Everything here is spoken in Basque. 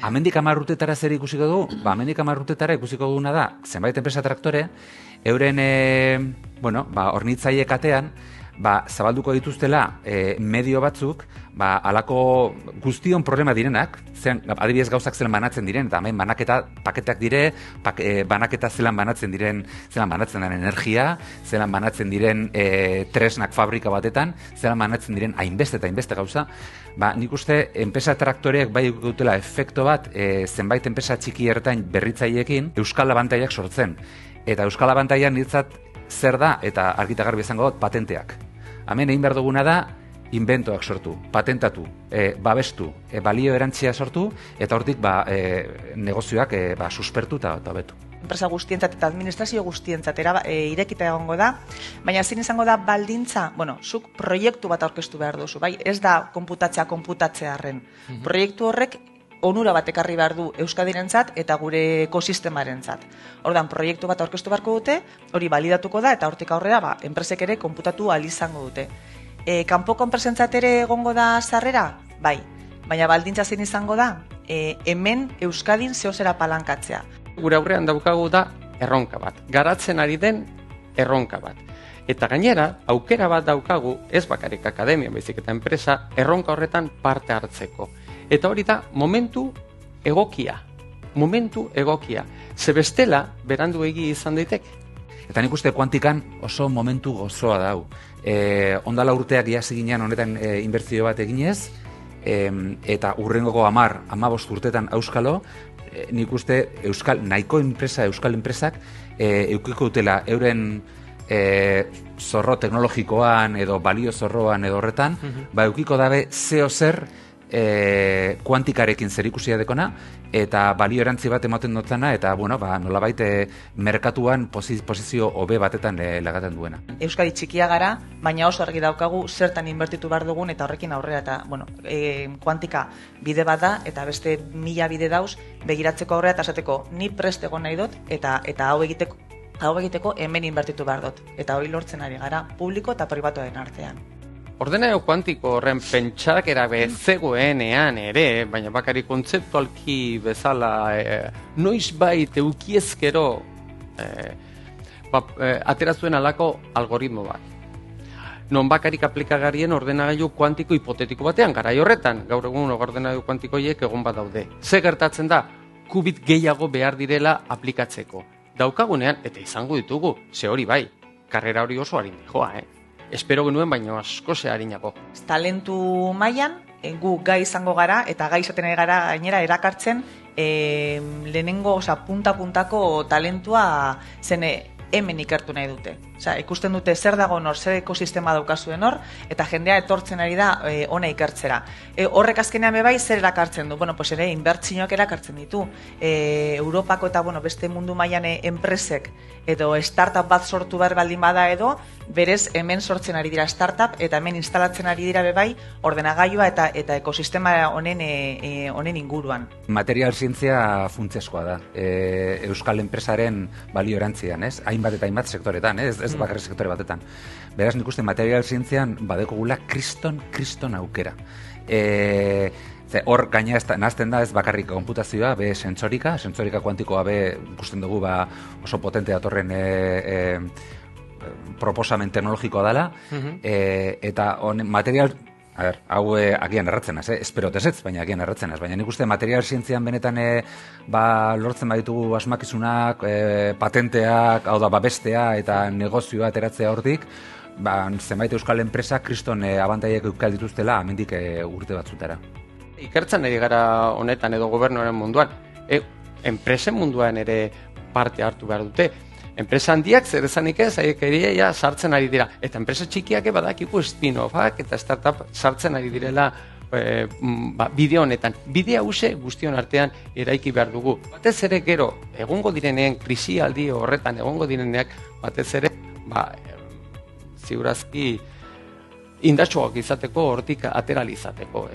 Amendik 10 urtetara zer ikusiko dugu? Amendik 10 urtetara ikusiko duguna da, zenbait enpresa traktore, euren, hornitzaile katean, zabalduko dituztela medio batzuk, alako guztion problema direnak, adibidez gauzak zelan banatzen diren, eta hemen banaketa paketak dire, banaketa zelan banatzen den energia, zelan banatzen diren tresnak fabrika batetan, zelan banatzen diren hainbeste eta hainbeste gauza, nik uste enpresa traktoreak bai dutela efekto bat zenbait enpresa txiki ertain berritzaileekin euskal abantaiak sortzen. Eta euskal abantaian niretzat zer da, eta argita garbi izango dut, patenteak. Hemen egin behar duguna da, inventoak sortu, patentatu, babestu, balio erantzia sortu, eta hortik negozioak suspertu eta hobetu. Enpresa guztientzat eta administrazio guztientzat irekita egongo da, baina zein izango da baldintza, zuk proiektu bat aurkeztu behar duzu, bai? Ez da konputatzearren. Proiektu horrek onura bat ekarri behar du Euskadirentzat eta gure ekosistemarentzat. Ordan proiektu bat aurkeztu beharko dute, hori balidatuko da eta hortik aurrera enpresek ere konputatu ahal izango dute. Kanpoko enpresentzat ere egongo da sarrera? Bai, baina baldintza zein izango da? Hemen Euskadin zehozera palankatzea. Gure aurrean daukagu da erronka bat, garatzen ari den erronka bat. Eta gainera, aukera bat daukagu, ez bakarrik akademia, baizik eta enpresa, erronka horretan parte hartzeko. Eta hori da, momentu egokia. Ze bestela, berandu egi izan daiteke. Eta nik uste kuantikan oso momentu gozoa dau. Ondala urteak iaz eginean honetan inbertzio bat eginez, eta urrengoko 10-15 urtetan auskalo, nik uste nahiko euskal enpresak eukiko dutela euren zorro teknologikoan edo balio zorroan edo horretan, eukiko dabe zeo zer kuantikarekin zerikusia dekona, eta balio erantzi bat ematen dutzana, eta nolabait merkatuan posizio hobe batetan lagaten duena. Euskadi txikia gara, baina oso argi daukagu zertan inbertitu behar dugun, eta horrekin aurrera, eta kuantika bide bat da, eta beste 1000 bide dauz, begiratzeko aurrera, eta esateko ni prest egon nahi dut, eta hau egiteko hemen inbertitu behar dut. Eta hori lortzen ari gara, publiko eta pribatuaren artean. Ordenagailu kuantiko horren pentsakera zegoenean ere, baina bakari kontzeptualki bezala noizbait eukiezkero atera zuen alako algoritmo bat. Non bakarik aplikagarrien ordenagailu kuantiko hipotetiko batean, garai horretan, gaur egun ordenagailu kuantikoiek egon bat daude. Ze gertatzen da, qubit gehiago behar direla aplikatzeko. Daukagunean, eta izango ditugu, ze hori bai, karrera hori oso harin dijoa, Espero genuen, baino asko ze harinako. Talentu mailan, gu gai izango gara, eta gai izaten gara gainera erakartzen, lehenengo, punta-puntako talentua zene hemen ikertu nahi dute. Ikusten dute zer dago nor, zer ekosistema daukazuen hor, eta jendea etortzen ari da ona ikertzera. Horrek azkenean bai zer erakartzen du? Ere, inbertsioak erakartzen ditu. Europako eta beste mundu mailan enpresek edo startup bat sortu behar baldin bada edo, berez hemen sortzen ari dira startup eta hemen instalatzen ari dira bai ordenagailua eta ekosistema honen inguruan. Material zientzia funtsezkoa da. Euskal enpresaren balio erantzian, ez? Hainbat eta hainbat sektoretan, ez bakarrik sektore batetan. Beraz, nik uste material zientzian badekogula kriston aukera. Hor gaina nazten da ez bakarrik konputazioa, sentsorika kuantikoa ikusten dugu oso potente datorren proposamen teknologikoa dela, eta material, hau agian erratzen az, espero tesetz, baina agian erratzen az, baina nik uste material zientzian benetan lortzen baditugu asmakizunak, patenteak, hau da babestea eta negozioa ateratzea hortik, zenbait euskal enpresa kriston abantaiek eukal dituztela amendik urte batzutara. Ikertzen ari gara honetan edo gobernuaren munduan, enpresen munduan ere parte hartu behar dute. Enpresa handiak zer ezanik ez, aiekeria sartzen ari dira. Eta enpresa txikiak badakiku spin-offak eta startup sartzen ari direla bide honetan. Bidea hause guztion artean eraiki behar dugu. Batez ere gero, egongo direnean, krisialdi horretan egongo direneak, batez ere, ziurazki indatxoak izateko, hortik ateral izateko.